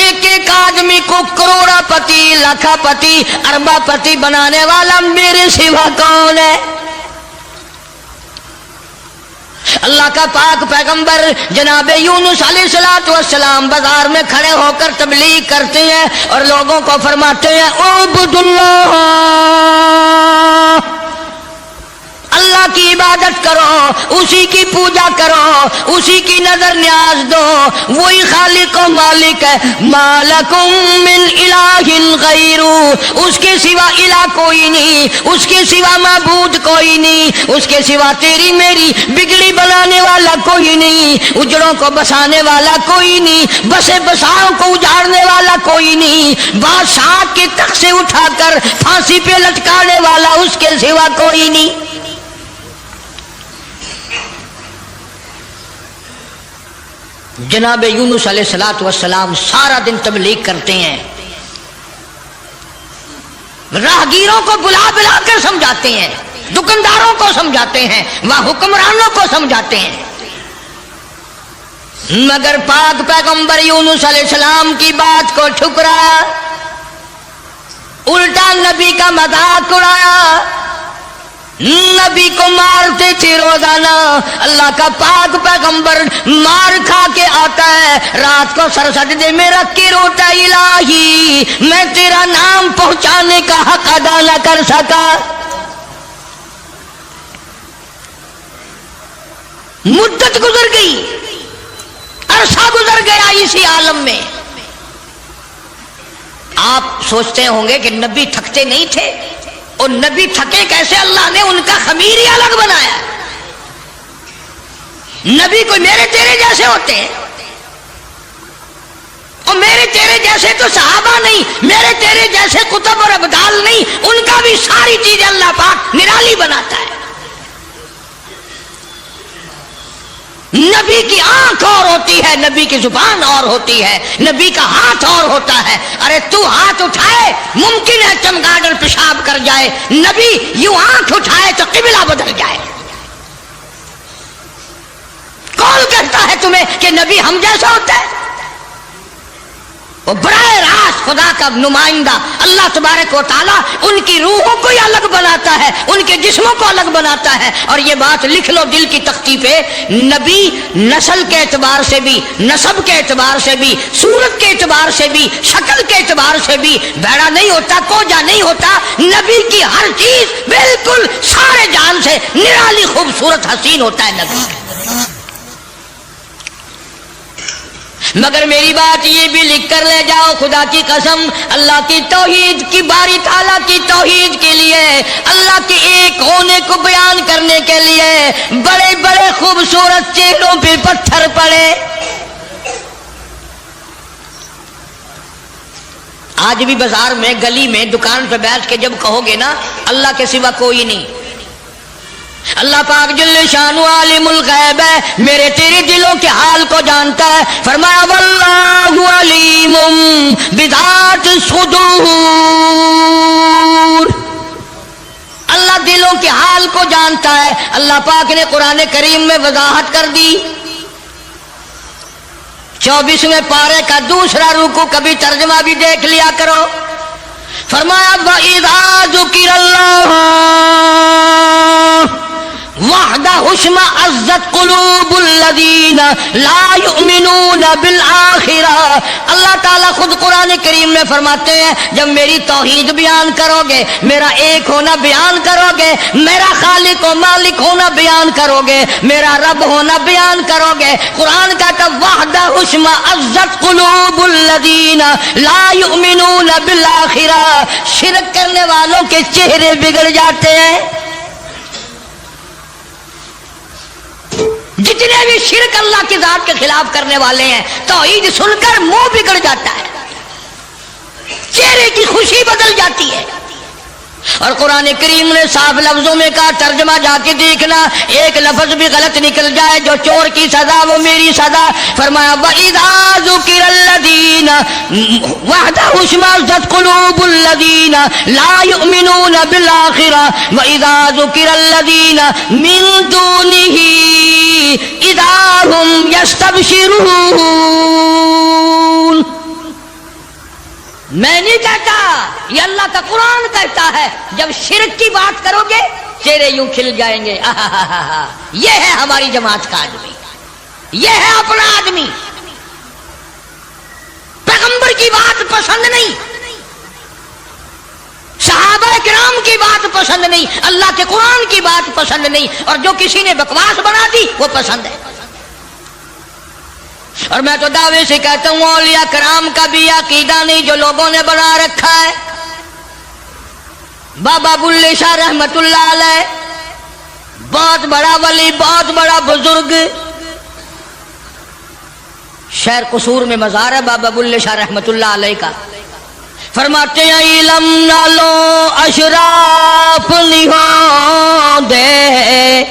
ایک ایک آدمی کو کروڑاپتی لاکھاپتی ارباپتی بنانے والا میرے سوا کون ہے؟ اللہ کا پاک پیغمبر جناب یونس علیہ السلام بازار میں کھڑے ہو کر تبلیغ کرتے ہیں اور لوگوں کو فرماتے ہیں اعبدوا اللہ، اللہ کی عبادت کرو، اسی کی پوجا کرو، اسی کی نظر نیاز دو، وہی خالق و مالک ہے، ما لکم من الہ غیر، اس کے سوا الہ کوئی نہیں، اس کے سوا معبود کوئی نہیں، اس کے سوا تیری میری بگڑی بنانے والا کوئی نہیں، اجڑوں کو بسانے والا کوئی نہیں، بسے بساؤں کو اجاڑنے والا کوئی نہیں، بادشاہ کے تخت سے اٹھا کر پھانسی پہ لٹکانے والا اس کے سوا کوئی نہیں۔ جناب یونس علیہ السلام سارا دن تبلیغ کرتے ہیں، راہگیروں کو بلا بلا کر سمجھاتے ہیں، دکانداروں کو سمجھاتے ہیں، وہاں حکمرانوں کو سمجھاتے ہیں، مگر پاک پیغمبر یونس علیہ السلام کی بات کو ٹھکرایا، الٹا نبی کا مذاق اڑایا، نبی کو مارتے تھے روزانہ۔ اللہ کا پاک پیغمبر مار کھا کے آتا ہے، رات کو سر سجدے میں رکھ کے روتا، الہی میں تیرا نام پہنچانے کا حق ادا نہ کر سکا۔ مدت گزر گئی، عرصہ گزر گیا اسی عالم میں۔ آپ سوچتے ہوں گے کہ نبی تھکتے نہیں تھے، اور نبی تھکے کیسے؟ اللہ نے ان کا خمیر ہی الگ بنایا۔ نبی کوئی میرے تیرے جیسے ہوتے ہیں، اور میرے تیرے جیسے تو صحابہ نہیں، میرے تیرے جیسے کتب اور ابدال نہیں، ان کا بھی ساری چیزیں اللہ پاک نرالی بناتا ہے۔ نبی کی آنکھ اور ہوتی ہے، نبی کی زبان اور ہوتی ہے، نبی کا ہاتھ اور ہوتا ہے۔ ارے تو ہاتھ اٹھائے ممکن ہے چمگادڑ پیشاب کر جائے، نبی یوں آنکھ اٹھائے تو قبلہ بدل جائے۔ کون کہتا ہے تمہیں کہ نبی ہم جیسا ہوتا ہے؟ وہ براہ راست خدا کا نمائندہ اللہ تبارک و تعالیٰ ان کی روحوں کو ہی الگ بناتا ہے، ان کے جسموں کو الگ بناتا ہے۔ اور یہ بات لکھ لو دل کی تختی پہ، نبی نسل کے اعتبار سے بھی، نسب کے اعتبار سے بھی، صورت کے اعتبار سے بھی، شکل کے اعتبار سے بھی بھیڑا نہیں ہوتا، کوجا نہیں ہوتا۔ نبی کی ہر چیز بالکل سارے جان سے نرالی خوبصورت حسین ہوتا ہے نبی۔ مگر میری بات یہ بھی لکھ کر لے جاؤ، خدا کی قسم، اللہ کی توحید کی، باری تعالیٰ کی توحید کے لیے، اللہ کے ایک ہونے کو بیان کرنے کے لیے بڑے بڑے خوبصورت چہروں پہ پتھر پڑے۔ آج بھی بازار میں، گلی میں، دکان پہ بیٹھ کے جب کہو گے نا اللہ کے سوا کوئی نہیں، اللہ پاک جل شانہ عالم الغیب ہے، میرے تیرے دلوں کے حال کو جانتا ہے۔ فرمایا واللہ علیم بذات الصدور، اللہ دلوں کے حال کو جانتا ہے۔ اللہ پاک نے قرآن کریم میں وضاحت کر دی، 24ویں پارے کا دوسرا رکوع، کبھی ترجمہ بھی دیکھ لیا کرو۔ فرمایا وَإِذَا ذُكِرَ اللَّهُ وَحْدَهُ اشْمَأَزَّتْ قُلُوبُ الَّذِينَ لَا يُؤْمِنُونَ بِالْآخِرَةِ۔ اللہ تعالیٰ خود قرآن کریم میں فرماتے ہیں جب میری توحید بیان کرو گے، میرا ایک ہونا بیان کرو گے، میرا خالق و مالک ہونا بیان کرو گے، میرا رب ہونا بیان کرو گے، قرآن کہتا وَحْدَهُ اشْمَأَزَّتْ قُلُوبُ الَّذِينَ لَا يُؤْمِنُونَ بِالْآخِرَةِ، شرک کرنے والوں کے چہرے بگڑ جاتے ہیں۔ جتنے بھی شرک اللہ کی ذات کے خلاف کرنے والے ہیں، توحید سن کر منہ بگڑ جاتا ہے، چہرے کی خوشی بدل جاتی ہے۔ اور قرآن کریم نے صاف لفظوں میں کہا، ترجمہ جا کے دیکھنا، ایک لفظ بھی غلط نکل جائے، جو چور کی سزا وہ میری سزا۔ فرمایا وَإِذَا ذُكِرَ الَّذِينَ وَحْدَهُ اشْمَأَزَّتْ قُلُوبُ الَّذِينَ لَا يُؤْمِنُونَ بِالْآخِرَةِ وَإِذَا ذُكِرَ الَّذِينَ مِن دُونِهِ إِذَا هُمْ يَسْتَبْشِرُونَ۔ میں نہیں کہتا، یہ اللہ کا قرآن کہتا ہے، جب شرک کی بات کرو گے چہرے یوں کھل جائیں گے، یہ ہے ہماری جماعت کا آدمی، یہ ہے اپنا آدمی۔ پیغمبر کی بات پسند نہیں، صحابہ کرام کی بات پسند نہیں، اللہ کے قرآن کی بات پسند نہیں، اور جو کسی نے بکواس بنا دی وہ پسند ہے۔ اور میں تو دعوے سے کہتا ہوں اولیاء کرام کا بھی عقیدہ نہیں جو لوگوں نے بنا رکھا ہے۔ بابا بلے شاہ رحمت اللہ علیہ بہت بڑا ولی، بہت بڑا بزرگ، شہر قصور میں مزار ہے بابا بلے شاہ رحمت اللہ علیہ کا۔ فرماتے ہیں علم نہ لو اشراف نہیں ہوں دے،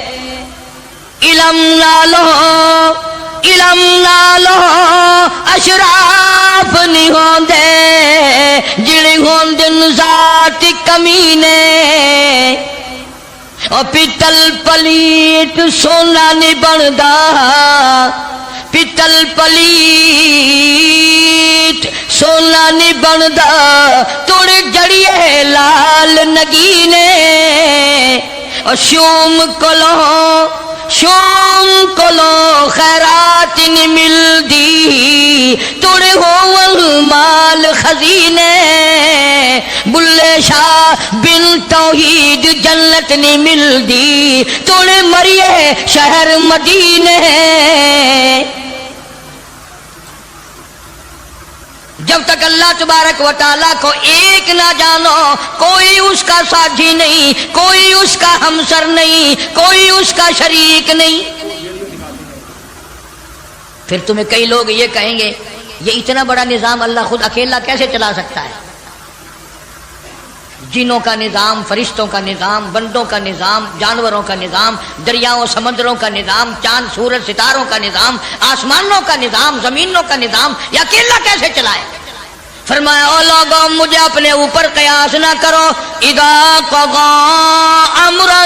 علم نہ لو، علم نہ لو اشراف نہیں ہوں دے، جڑی ہوں دن ذات کمینے، اور پیتل پلیٹ سونا نہیں بندا، پیتل پلیٹ سونا نہیں بندا، توڑے جڑیے لال نگینے، اور شوم کلو خیرات نہیں ملدی، توڑے ہو مال خزینے، بلے شاہ بن توحید جنت نہیں ملدی، توڑے مریے شہر مدینے۔ جب تک اللہ تبارک و تعالیٰ کو ایک نہ جانو، کوئی اس کا ساتھی نہیں، کوئی اس کا ہمسر نہیں، کوئی اس کا شریک نہیں۔ پھر تمہیں کئی لوگ یہ کہیں گے یہ اتنا بڑا نظام اللہ خود اکیلا کیسے چلا سکتا ہے؟ جنوں کا نظام، فرشتوں کا نظام، بندوں کا نظام، جانوروں کا نظام، دریاؤں سمندروں کا نظام، چاند سورج ستاروں کا نظام، آسمانوں کا نظام، زمینوں کا نظام، یہ اکیلا کیسے چلائے؟ فرمایا او لوگوں مجھے اپنے اوپر قیاس نہ کرو، اذا قضى امرا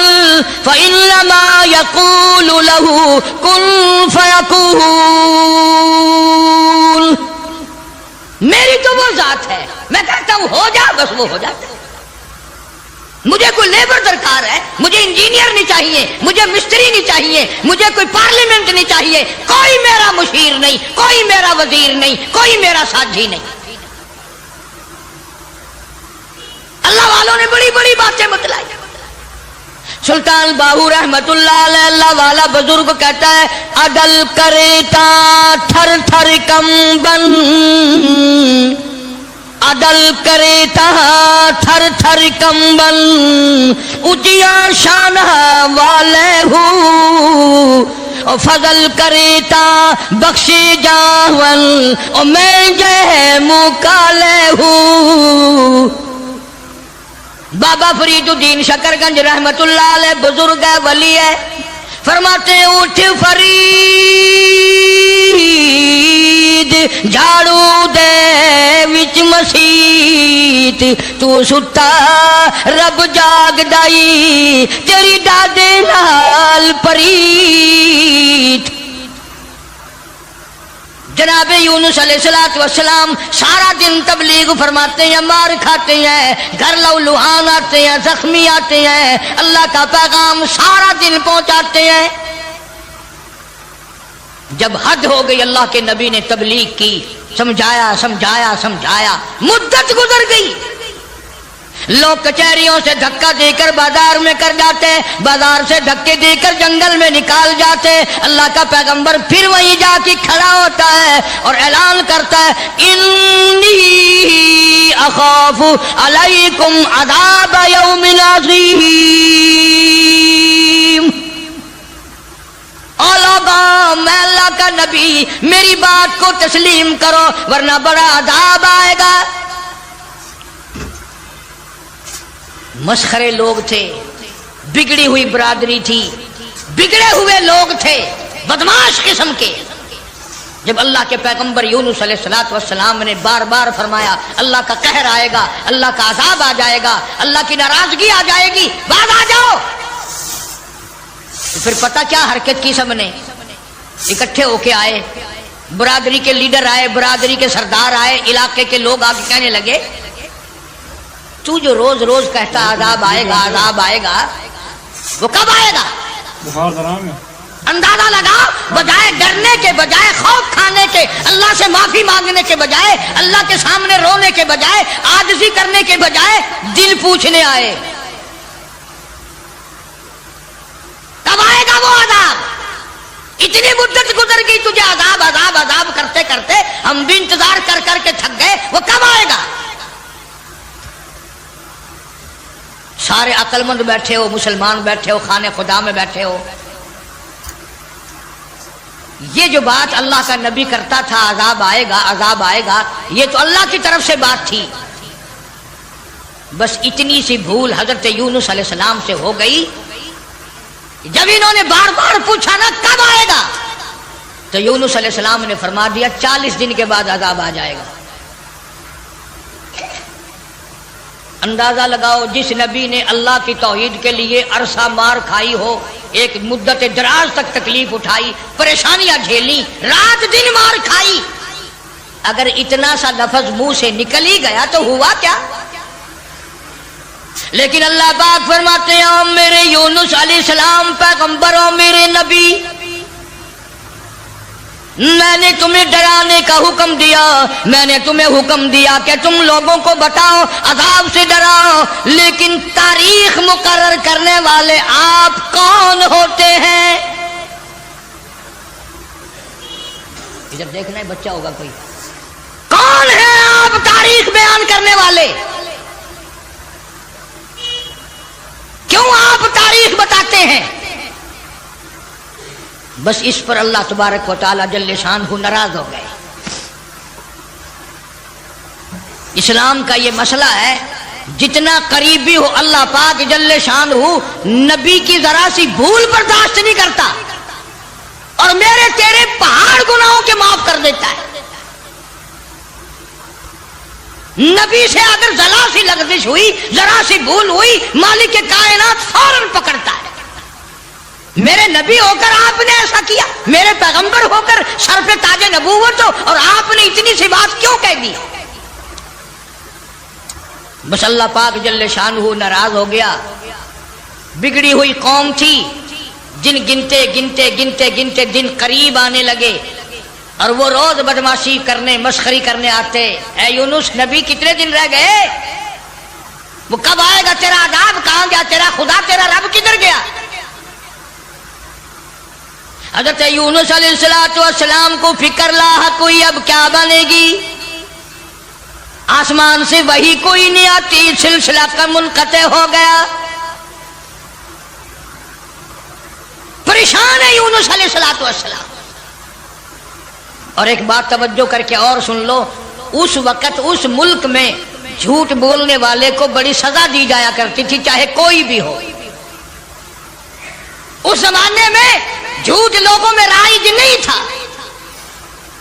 فانما يقول له كن فيكون، میری تو وہ ذات ہے، میں کہتا ہوں ہو جا بس وہ ہو جاتا ہے۔ مجھے کوئی لیبر درکار ہے، مجھے انجینئر نہیں چاہیے، مجھے مستری نہیں چاہیے، مجھے کوئی پارلیمنٹ نہیں چاہیے، کوئی میرا مشیر نہیں، کوئی میرا وزیر نہیں، کوئی میرا ساتھی نہیں۔ اللہ والوں نے بڑی بڑی باتیں بتلائی۔ سلطان باہو رحمت اللہ علیہ اللہ والا بزرگ کہتا ہے عدل کریتا تھر تھر کمبن، عدل کریتا تھر تھر کمبن، اچیا شان والے ہوں، فضل کریتا بخشی جاون، اور میں جے مکالے ہوں۔ بابا فرید الدین شکر گنج رحمت اللہ علیہ بزرگ ہے، ولی ہے، فرماتے ہیں اٹھ فرید جھاڑو دے وچ مسیت، تو ستا رب جاگ دائی تیری دادے نال پریت۔ جناب یونس علیہ السلام سارا دن تبلیغ فرماتے ہیں، مار کھاتے ہیں، گھر لو لوہان آتے ہیں، زخمی آتے ہیں، اللہ کا پیغام سارا دن پہنچاتے ہیں۔ جب حد ہو گئی اللہ کے نبی نے تبلیغ کی، سمجھایا سمجھایا سمجھایا، مدت گزر گئی، لوگ کچہریوں سے دھکا دے کر بازار میں کر جاتے، بازار سے دھکے دے کر جنگل میں نکال جاتے۔ اللہ کا پیغمبر پھر وہیں جا کے کھڑا ہوتا ہے اور اعلان کرتا ہے انی اخاف علیکم عذاب یوم عظیم۔ او لوگوں میں اللہ کا نبی، میری بات کو تسلیم کرو ورنہ بڑا عذاب آئے گا۔ مسخرے لوگ تھے، بگڑی ہوئی برادری تھی، بگڑے ہوئے لوگ تھے، بدماش قسم کے۔ جب اللہ کے پیغمبر یونس علیہ السلام نے بار بار فرمایا اللہ کا قہر آئے گا، اللہ کا عذاب آ جائے گا، اللہ کی ناراضگی آ جائے گی، باز آ جاؤ، تو پھر پتہ کیا حرکت کی، سب نے اکٹھے ہو کے آئے، برادری کے لیڈر آئے, برادری کے سردار آئے, علاقے کے لوگ آگے کہنے لگے تو جو روز روز کہتا عذاب آئے گا عذاب آئے گا, وہ کب آئے گا؟ اندازہ لگا. بجائے ڈرنے کے, بجائے خوف کھانے کے, اللہ سے معافی مانگنے کے بجائے, اللہ کے سامنے رونے کے بجائے, عاجزی کرنے کے بجائے دل پوچھنے آئے کب آئے گا وہ عذاب. اتنی مدت گزر گئی تجھے عذاب عذاب عذاب کرتے کرتے, ہم بھی انتظار کر کر کے تھک گئے, وہ کب آئے گا؟ سارے عقل مند بیٹھے ہو, مسلمان بیٹھے ہو, خانے خدا میں بیٹھے ہو. یہ جو بات اللہ کا نبی کرتا تھا عذاب آئے گا عذاب آئے گا, یہ تو اللہ کی طرف سے بات تھی. بس اتنی سی بھول حضرت یونس علیہ السلام سے ہو گئی. جب انہوں نے بار بار پوچھا نا کب آئے گا, تو یونس علیہ السلام نے فرما دیا 40 دن کے بعد عذاب آ جائے گا. اندازہ لگاؤ, جس نبی نے اللہ کی توحید کے لیے عرصہ مار کھائی ہو, ایک مدت دراز تک تکلیف اٹھائی, پریشانیاں جھیلی, رات دن مار کھائی, اگر اتنا سا لفظ منہ سے نکل ہی گیا تو ہوا کیا؟ لیکن اللہ پاک فرماتے ہیں میرے یونس علیہ السلام پیغمبر ہو, میرے نبی, میں نے تمہیں ڈرانے کا حکم دیا, میں نے تمہیں حکم دیا کہ تم لوگوں کو بتاؤ, عذاب سے ڈراؤ, لیکن تاریخ مقرر کرنے والے آپ کون ہوتے ہیں؟ ادھر دیکھنا ہے, بچہ ہوگا کوئی. کون ہے آپ تاریخ بیان کرنے والے؟ کیوں آپ تاریخ بتاتے ہیں؟ بس اس پر اللہ تبارک و تعالی جل شانہ ناراض ہو گئے. اسلام کا یہ مسئلہ ہے, جتنا قریبی ہو اللہ پاک جل شانہ نبی کی ذرا سی بھول برداشت نہیں کرتا, اور میرے تیرے پہاڑ گناہوں کے معاف کر دیتا ہے. نبی سے اگر ذرا سی لغزش ہوئی, ذرا سی بھول ہوئی, مالک کائنات فوراً پکڑتا ہے. میرے نبی ہو کر آپ نے ایسا کیا, میرے پیغمبر ہو کر سر پہ تاج نبوت ہو, اور آپ نے اتنی سی بات کیوں کہہ دی؟ بس اللہ پاک جل شانہ ناراض ہو گیا. بگڑی ہوئی قوم تھی, جن گنتے گنتے گنتے گنتے دن قریب آنے لگے, اور وہ روز بدماشی کرنے مسخری کرنے آتے. اے یونس نبی کتنے دن رہ گئے, وہ کب آئے گا تیرا عذاب, کہاں گیا تیرا خدا, تیرا رب کدھر گیا؟ حضرت یونس علیہ السلام کو فکر لاحق ہوئی, اب کیا بنے گی؟ آسمان سے وہی کوئی نہیں آتی, سلسلہ کا منقطع ہو گیا. پریشان ہے یونس علیہ السلام. اور ایک بات توجہ کر کے اور سن لو, اس وقت اس ملک میں جھوٹ بولنے والے کو بڑی سزا دی جایا کرتی تھی, چاہے کوئی بھی ہو. اس زمانے میں جھوٹ لوگوں میں رائج نہیں تھا.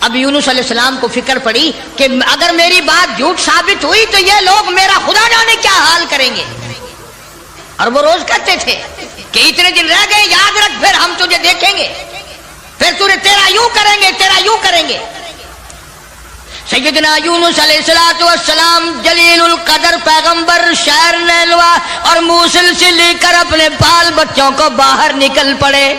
اب یونس علیہ السلام کو فکر پڑی کہ اگر میری بات جھوٹ ثابت ہوئی تو یہ لوگ میرا خدا جانے کیا حال کریں گے. اور وہ روز کہتے تھے کہ اتنے دن رہ گئے, یاد رکھ, پھر ہم تجھے دیکھیں گے, پھر تجھے تیرا یوں کریں گے, تیرا یوں کریں گے. سیدنا یونس علیہ السلام جلیل القدر پیغمبر شہر نیلوا اور موصل سے لے کر اپنے بال بچوں کو باہر نکل پڑے.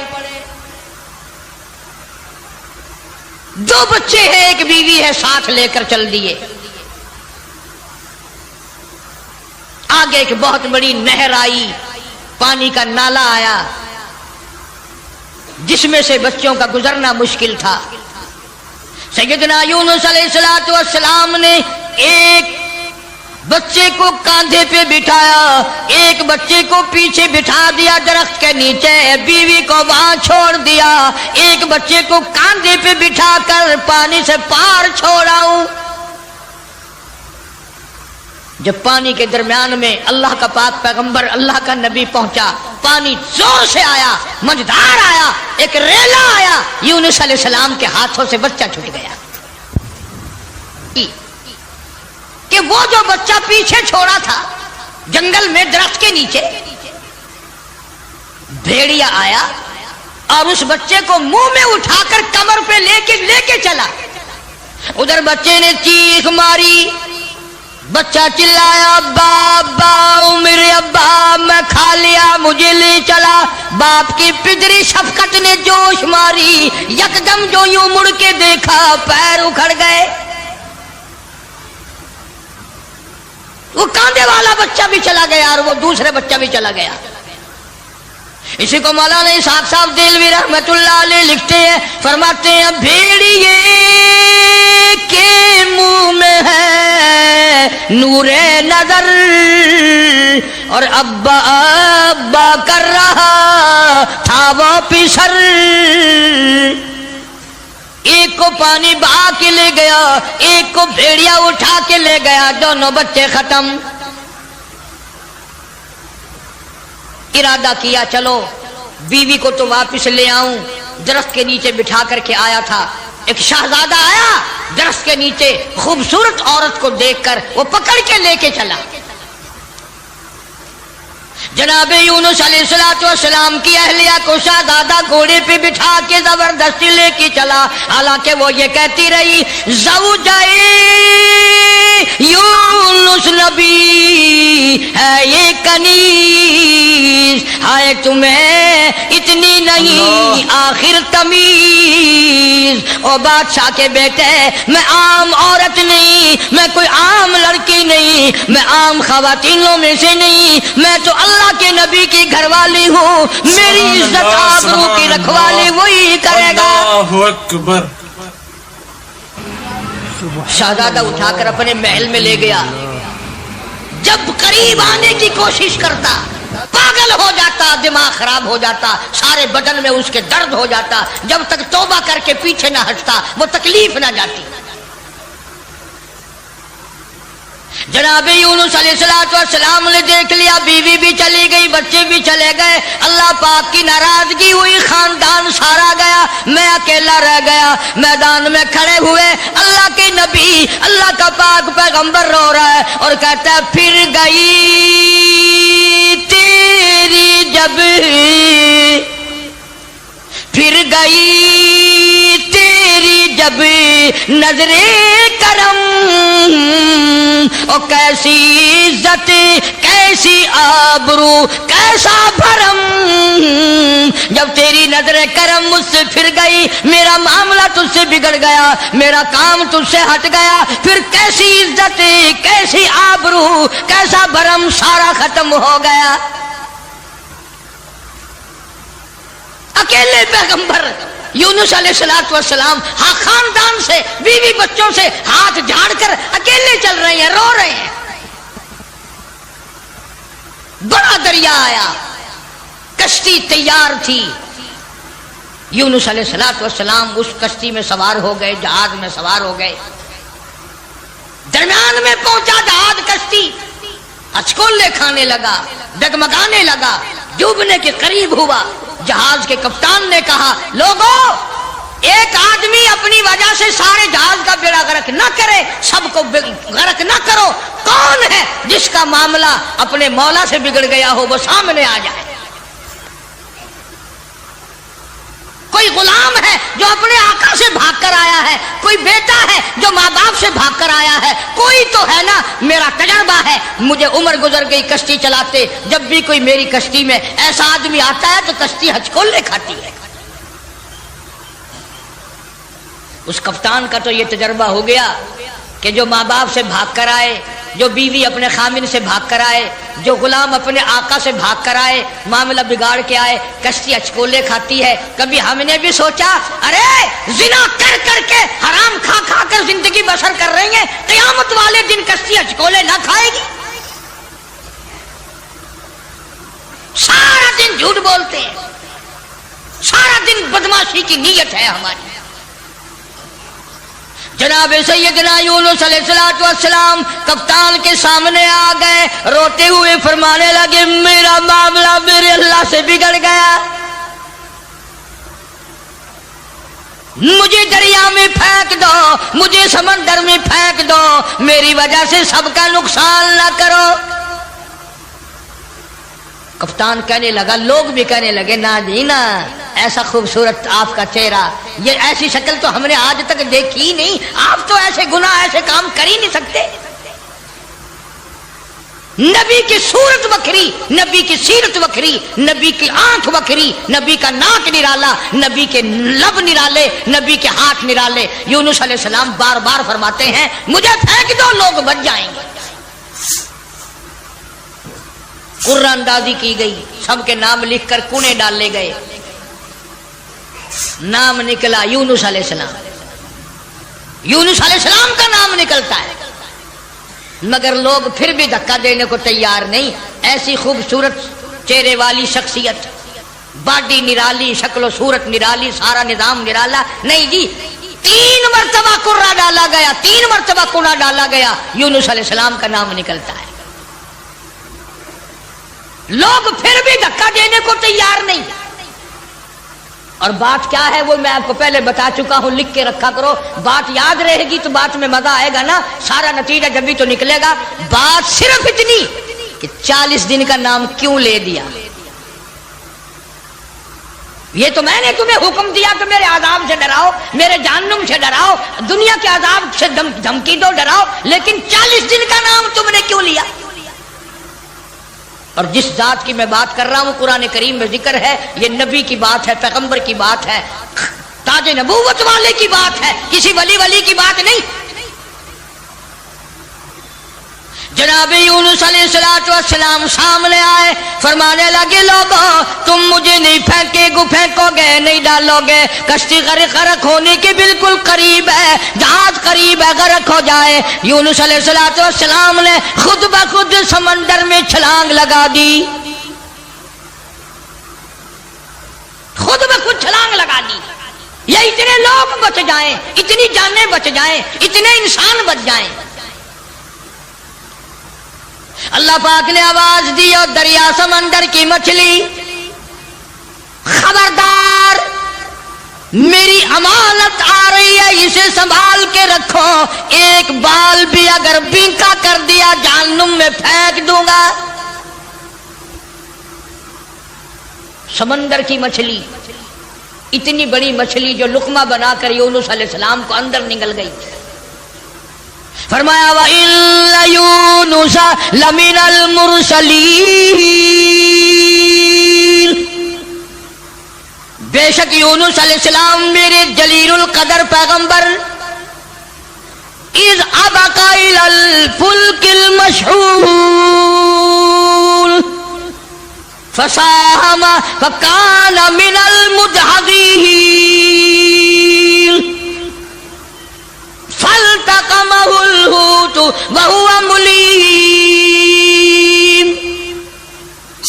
2 بچے ہیں, ایک بیوی ہے, ساتھ لے کر چل دیے. آگے ایک بہت بڑی نہر آئی, پانی کا نالا آیا, جس میں سے بچوں کا گزرنا مشکل تھا. سیدنا یونس علیہ السلام نے ایک بچے کو کاندھے پہ بٹھایا, ایک بچے کو پیچھے بٹھا دیا درخت کے نیچے, بیوی کو وہاں چھوڑ دیا, ایک بچے کو کاندھے پہ بٹھا کر پانی سے پار چھوڑاؤں. جب پانی کے درمیان میں اللہ کا پاک پیغمبر اللہ کا نبی پہنچا, پانی زور سے آیا, مجدار آیا, ایک ریلا آیا, یونس علیہ السلام کے ہاتھوں سے بچہ چھوٹ گیا. کہ وہ جو بچہ پیچھے چھوڑا تھا جنگل میں درخت کے نیچے, بھیڑیا آیا اور اس بچے کو منہ میں اٹھا کر کمر پہ لے کے چلا. ادھر بچے نے چیخ ماری، بچہ چلایا ابا ابا، او میرے ابا میں کھا لیا، مجھے لے چلا. باپ کی پدری شفقت نے جوش ماری، یکدم جو یوں مڑ کے دیکھا پیر اکھڑ گئے. وہ کاندھے والا بچہ بھی چلا گیا اور وہ دوسرے بچہ بھی چلا گیا. اسی کو مولانا اسحاق صاحب دہلوی رحمت اللہ علیہ لکھتے ہیں، فرماتے ہیں بھیڑیے کے منہ میں ہے نور نظر اور ابا ابا کر رہا تھا وہ پیشر. ایک کو پانی بہا کے لے گیا، ایک کو بھیڑیا اٹھا کے لے گیا، دونوں بچے ختم. ارادہ کیا چلو بیوی کو تو واپس لے آؤں. درخت کے نیچے بٹھا کر کے آیا تھا، ایک شہزادہ آیا، درخت کے نیچے خوبصورت عورت کو دیکھ کر وہ پکڑ کے لے کے چلا. جناب یونس علیہ السلام کی اہلیہ کو شہزادہ گھوڑے پہ بٹھا کے زبردستی لے کے چلا، حالانکہ وہ یہ کہتی رہی زوجائے یونس نبی ہے یہ کنیز، ہائے تمہیں اتنی نہیں آخر تمیز. او بادشاہ کے بیٹے، میں عام عورت نہیں، میں کوئی عام لڑکی نہیں، میں عام خواتینوں میں سے نہیں، میں تو اللہ کے نبی کی گھر والی ہوں. میری عزت آبرو کی رکھوالی وہی کرے گا. اللہ اکبر. شہزادہ اٹھا کر اپنے محل میں لے گیا. جب قریب آنے کی کوشش کرتا پاگل ہو جاتا، دماغ خراب ہو جاتا، سارے بدن میں اس کے درد ہو جاتا. جب تک توبہ کر کے پیچھے نہ ہٹتا وہ تکلیف نہ جاتی. جناب یونس علیہ السلام نے دیکھ لیا، بیوی بھی چلی گئی، بچے بھی چلے گئے، اللہ پاک کی ناراضگی ہوئی، خاندان سارا گیا، میں اکیلا رہ گیا. میدان میں کھڑے ہوئے اللہ کے نبی، اللہ کا پاک پیغمبر رو رہا ہے اور کہتا ہے پھر گئی تیری جب، پھر گئی تیری جب نظر کرم، او کیسی عزت کیسی آبرو کیسا بھرم. جب تیری نظر کرم مجھ سے پھر گئی، میرا معاملہ تجھ سے بگڑ گیا، میرا کام تجھ سے ہٹ گیا، پھر کیسی عزت کیسی آبرو کیسا بھرم، سارا ختم ہو گیا. اکیلے پیغمبر یونس علیہ السلام ہاں خاندان سے، بیوی بچوں سے ہاتھ جھاڑ کر اکیلے چل رہے ہیں، رو رہے ہیں. بڑا دریا آیا، کشتی تیار تھی. یونس علیہ السلام اس کشتی میں سوار ہو گئے، جہاز میں سوار ہو گئے. درمیان میں پہنچا جہاز، کشتی اچکولے کھانے لگا، ڈگمگانے لگا، ڈوبنے کے قریب ہوا. جہاز کے کپتان نے کہا لوگوں، ایک آدمی اپنی وجہ سے سارے جہاز کا بیڑا غرق نہ کرے، سب کو غرق نہ کرو. کون ہے جس کا معاملہ اپنے مولا سے بگڑ گیا ہو وہ سامنے آ جائے. کوئی غلام ہے جو اپنے آقا سے بھاگ کر آیا ہے، کوئی بیٹا ہے جو ماں باپ سے بھاگ کر آیا ہے، کوئی تو ہے نا. میرا تجربہ ہے، مجھے عمر گزر گئی کشتی چلاتے، جب بھی کوئی میری کشتی میں ایسا آدمی آتا ہے تو کشتی ہچکولے کھاتی ہے. اس کپتان کا تو یہ تجربہ ہو گیا کہ جو ماں باپ سے بھاگ کر آئے، جو بیوی اپنے خامن سے بھاگ کر آئے، جو غلام اپنے آقا سے بھاگ کر آئے، معاملہ بگاڑ کے آئے، کشتی اچکولے کھاتی ہے. کبھی ہم نے بھی سوچا ارے زنا کر کر کے حرام کھا کھا کر زندگی بسر کر رہی ہیں، قیامت والے دن کشتی اچکولے نہ کھائے گی؟ سارا دن جھوٹ بولتے ہیں، سارا دن بدماشی کی نیت ہے ہماری. جناب سیدنا یونس علیہ السلام کپتان کے سامنے آ گئے، روتے ہوئے فرمانے لگے میرا معاملہ میرے اللہ سے بگڑ گیا، مجھے دریا میں پھینک دو، مجھے سمندر میں پھینک دو، میری وجہ سے سب کا نقصان نہ کرو. کپتان کہنے لگا، لوگ بھی کہنے لگے نہ جی نہ، ایسا خوبصورت آپ کا چہرہ، یہ ایسی شکل تو ہم نے آج تک دیکھی ہی نہیں، آپ تو ایسے گناہ ایسے کام کر ہی نہیں سکتے۔ نبی کی صورت وکھری، نبی کی سیرت وکھری، نبی کی آنکھ وکھری، نبی کا ناک نرالا، نبی کے لب نرالے، نبی کے ہاتھ نرالے۔ یونس علیہ السلام بار بار فرماتے ہیں مجھے پھینک دو لوگ بچ جائیں گے۔ قرآن اندازی کی گئی، سب کے نام لکھ کر کونے ڈالے گئے، نام نکلا یونس علیہ السلام۔ یونس علیہ السلام کا نام نکلتا ہے، مگر لوگ پھر بھی دھکا دینے کو تیار نہیں۔ ایسی خوبصورت چہرے والی شخصیت، باڈی نرالی، شکل و صورت نرالی، سارا نظام نرالا، نہیں جی، 3 مرتبہ قرہ ڈالا گیا، 3 مرتبہ کونا ڈالا گیا، یونس علیہ السلام کا نام نکلتا ہے۔ لوگ پھر بھی دھکا دینے کو تیار نہیں۔ اور بات کیا ہے وہ میں آپ کو پہلے بتا چکا ہوں، لکھ کے رکھا کرو، بات یاد رہے گی تو بات میں مزہ آئے گا نا، سارا نتیجہ جب بھی تو نکلے گا۔ بات صرف اتنی کہ 40 دن کا نام کیوں لے دیا؟ یہ تو میں نے تمہیں حکم دیا کہ میرے عذاب سے ڈراؤ، میرے جہنم سے ڈراؤ، دنیا کے عذاب سے دھمکی دو، ڈراؤ، لیکن 40 دن کا نام تم نے کیوں لیا؟ اور جس ذات کی میں بات کر رہا ہوں قرآن کریم میں ذکر ہے، یہ نبی کی بات ہے، پیغمبر کی بات ہے، تاج نبوت والے کی بات ہے، کسی ولی کی بات نہیں۔ جناب یونس علیہ السلام سامنے آئے، فرمانے لگے لوگوں تم مجھے نہیں پھینکو گے، نہیں ڈالو گے، کشتی غرق ہونے کے بالکل قریب ہے، جہاز قریب ہے، غرق ہو جائے۔ یونس علیہ السلام نے خود بخود سمندر میں چھلانگ لگا دی، خود بخود چھلانگ لگا دی۔ یہ اتنے لوگ بچ جائیں، اتنی جانیں بچ جائیں، اتنے انسان بچ جائیں۔ اللہ پاک نے آواز دی اور دریا سمندر کی مچھلی خبردار، میری امانت آ رہی ہے، اسے سنبھال کے رکھو، ایک بال بھی اگر بینکا کر دیا جہنم میں پھینک دوں گا۔ سمندر کی مچھلی، اتنی بڑی مچھلی جو لقمہ بنا کر یونس علیہ السلام کو اندر نگل گئی۔ فرمایا وَإِنَّ يُونُسَ لَمِنَ الْمُرْسَلِينَ، بے شک یونس علیہ السلام میرے جلیل القدر پیغمبر، اِذْ أَبَقَ إِلَى الْفُلْكِ الْمَشْحُونِ فَسَاهَمَ فَكَانَ مِنَ الْمُدْحَضِينَ فَالْتَقَمَهُ الْحُوتُ وَهُوَ مُلِيمٌ۔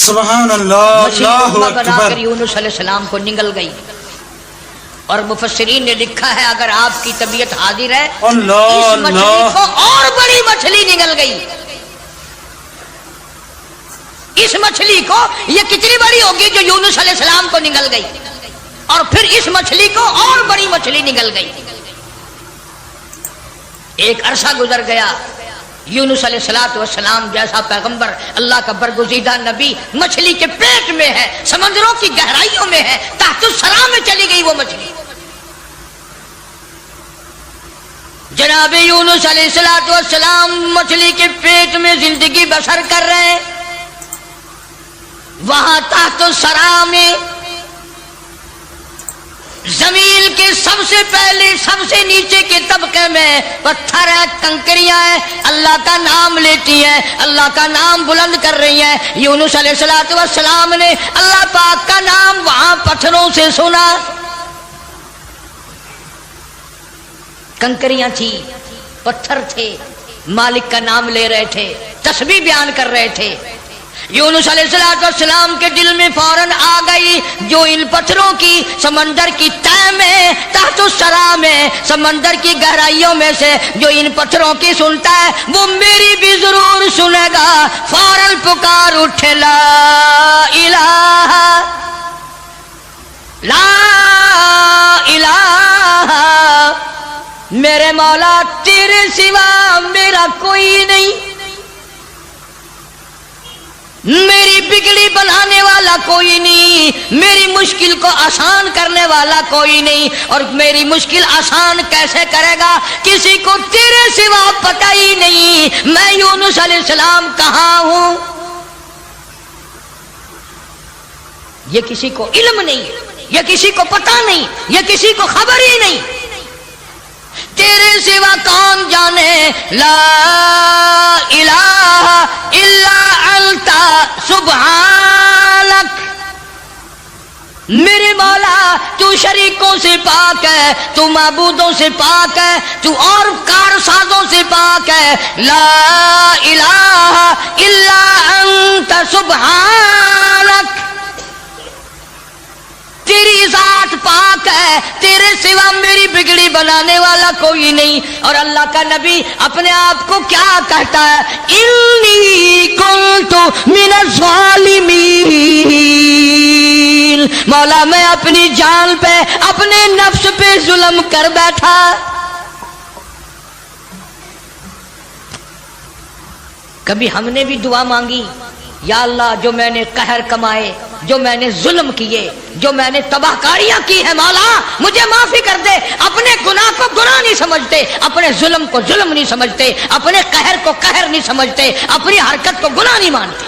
سبحان اللہ، اللہ بنا اکبر۔ کر یونس علیہ السلام کو نگل گئی، اور مفسرین نے لکھا ہے اگر آپ کی طبیعت حاضر ہے اللہ اس مچھلی اللہ، کو اور بڑی مچھلی نگل گئی۔ اس مچھلی کو یہ کتنی بڑی ہوگی جو یونس علیہ السلام کو نگل گئی، اور پھر اس مچھلی کو اور بڑی مچھلی نگل گئی۔ ایک عرصہ گزر گیا، یونس علیہ السلام جیسا پیغمبر، اللہ کا برگزیدہ نبی مچھلی کے پیٹ میں ہے، سمندروں کی گہرائیوں میں ہے، تحت الثرى میں چلی گئی وہ مچھلی۔ جناب یونس علیہ السلام مچھلی کے پیٹ میں زندگی بسر کر رہے ہیں، وہاں تحت الثرى میں زمین کے سب سے پہلے سب سے نیچے کے طبقے میں پتھر ہے، کنکریاں ہیں، اللہ کا نام لیتی ہیں، اللہ کا نام بلند کر رہی ہیں۔ یونس علیہ السلام نے اللہ پاک کا نام وہاں پتھروں سے سنا، کنکریاں تھی، پتھر تھے، مالک کا نام لے رہے تھے، تسبیح بیان کر رہے تھے۔ یونس علیہ السلام کے دل میں فوراً آ گئی، جو ان پتھروں کی سمندر کی تہ میں، تحت الثرى میں، سمندر کی گہرائیوں میں سے جو ان پتھروں کی سنتا ہے وہ میری بھی ضرور سنے گا۔ فوراً پکار اٹھے لا الہ لا الہ، میرے مولا تیرے سوا میرا کوئی نہیں، میری بگڑی بنانے والا کوئی نہیں، میری مشکل کو آسان کرنے والا کوئی نہیں. اور میری مشکل آسان کیسے کرے گا؟ کسی کو تیرے سوا پتہ ہی نہیں میں یونس علیہ السلام کہاں ہوں. یہ کسی کو علم نہیں، یہ کسی کو پتہ نہیں، یہ کسی کو خبر ہی نہیں. تیرے سوا کون جانے؟ لا الہ الا انت سبحانک. میرے مولا تو شریکوں سے پاک ہے، تو معبودوں سے پاک ہے، تو اور کارسازوں سے پاک ہے. لا الہ الا انت سبحانک. تیری ذات پاک ہے، تیرے سوا میری بگڑی بنانے والا کوئی نہیں. اور اللہ کا نبی اپنے آپ کو کیا کہتا ہے؟ انی کنت من الظالمین. مولا میں اپنی جان پہ، اپنے نفس پہ ظلم کر بیٹھا. کبھی ہم نے بھی دعا مانگی، یا اللہ جو میں نے قہر کمائے، جو میں نے ظلم کیے، جو میں نے تباہ کاریاں کی ہے، مولا مجھے معافی کر دے. اپنے گناہ کو گناہ نہیں سمجھتے، اپنے ظلم کو ظلم نہیں سمجھتے، اپنے قہر کو قہر نہیں سمجھتے، اپنی حرکت کو گناہ نہیں مانتے.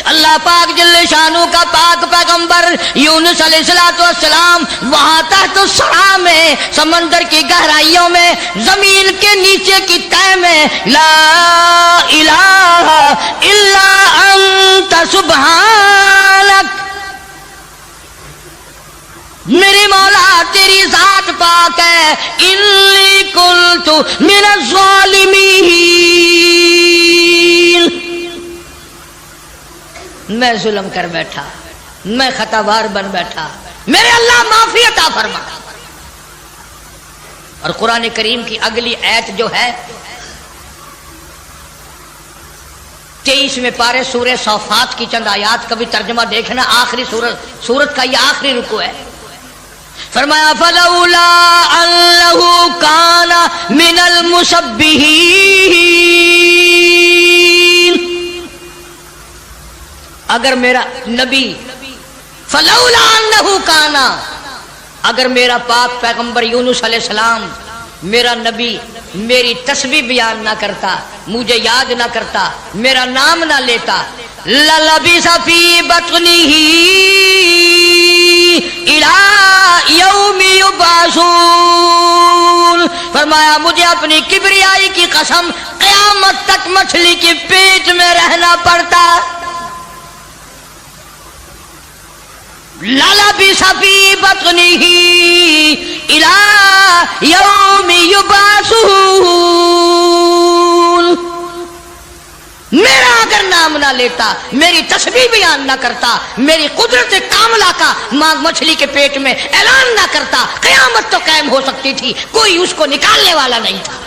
اللہ پاک جل شانہ کا پاک پیغمبر یونس علیہ السلام وہاں تحت الثرى میں، سمندر کی گہرائیوں میں، زمین کے نیچے کی تہہ میں، لا الہ الا انت سبحانک. میرے مولا تیری ذات پاک ہے. انی کنت من الظالمین. میں ظلم کر بیٹھا، میں خطاوار بن بیٹھا، میرے اللہ معافی عطا فرما. اور قرآن کریم کی اگلی آیت جو ہے 23ویں پارے سورہ صافات کی چند آیات کا بھی ترجمہ دیکھنا. آخری سورت کا یہ آخری رکوع ہے. فرمایا فلولا انہ کان من المسبحین. اگر میرا نبی فلولا انہ کانا، اگر میرا پاک پیغمبر یونس علیہ السلام میرا نبی میری تسبیح بیان نہ کرتا، مجھے یاد نہ کرتا، میرا نام نہ لیتا، للبث فی بطنہ الی یوم یبعثون. فرمایا مجھے اپنی کبریائی کی قسم قیامت تک مچھلی کے پیٹ میں رہنا پڑتا. للبث فی بطنہ الی یوم یبعثون. میرا اگر نام نہ لیتا، میری تسبیح بیان نہ کرتا، میری قدرت کاملہ کا مچھلی کے پیٹ میں اعلان نہ کرتا، قیامت تو قائم ہو سکتی تھی، کوئی اس کو نکالنے والا نہیں تھا.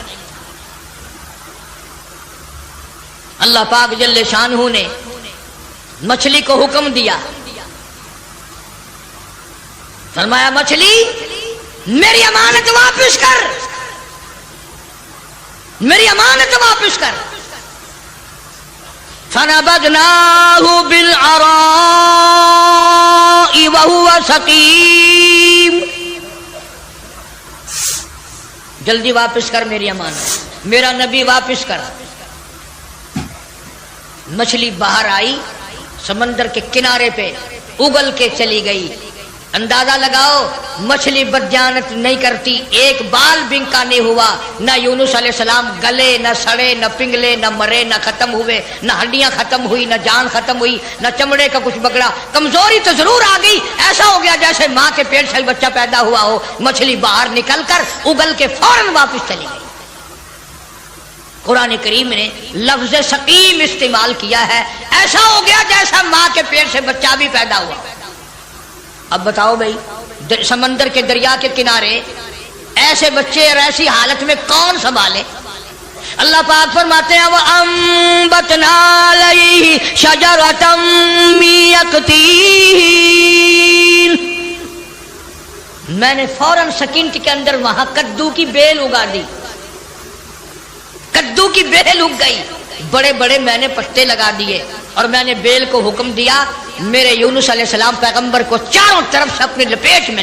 اللہ پاک جل شانہ نے مچھلی کو حکم دیا، فرمایا مچھلی میری امانت واپس کر، میری امانت واپس کر. فنبذناه بالعراء وهو سقيم. جلدی واپس کر میری امانت، میرا نبی واپس کر. مچھلی باہر آئی، سمندر کے کنارے پہ اگل کے چلی گئی. اندازہ لگاؤ مچھلی بدجانت نہیں کرتی، ایک بال بنکا نہیں ہوا، نہ یونس علیہ السلام گلے، نہ سڑے، نہ پنگلے، نہ مرے، نہ ختم ہوئے، نہ ہڈیاں ختم ہوئی، نہ جان ختم ہوئی، نہ چمڑے کا کچھ بگڑا. کمزوری تو ضرور آ گئی، ایسا ہو گیا جیسے ماں کے پیٹ سے بچہ پیدا ہوا ہو. مچھلی باہر نکل کر اگل کے فوراً واپس چلی گئی. قرآن کریم نے لفظ سقیم استعمال کیا ہے، ایسا ہو گیا جیسا ماں کے پیٹ سے بچہ بھی پیدا ہوا. اب بتاؤ بھائی، سمندر کے دریا کے کنارے ایسے بچے اور ایسی حالت میں کون سنبھالے؟ اللہ پاک فرماتے ہیں وَأَنبَتْنَا عَلَيْهِ شَجَرَةً مِّن يَقْطِينٍ. میں نے فوراً سیکنڈ کے اندر وہاں کدو کی بیل اگا دی. کدو کی بیل اگ گئی، بڑے بڑے میں نے پتے لگا دیے. اور میں نے بیل کو حکم دیا میرے یونس علیہ السلام پیغمبر کو چاروں طرف سے اپنی لپیٹ میں لے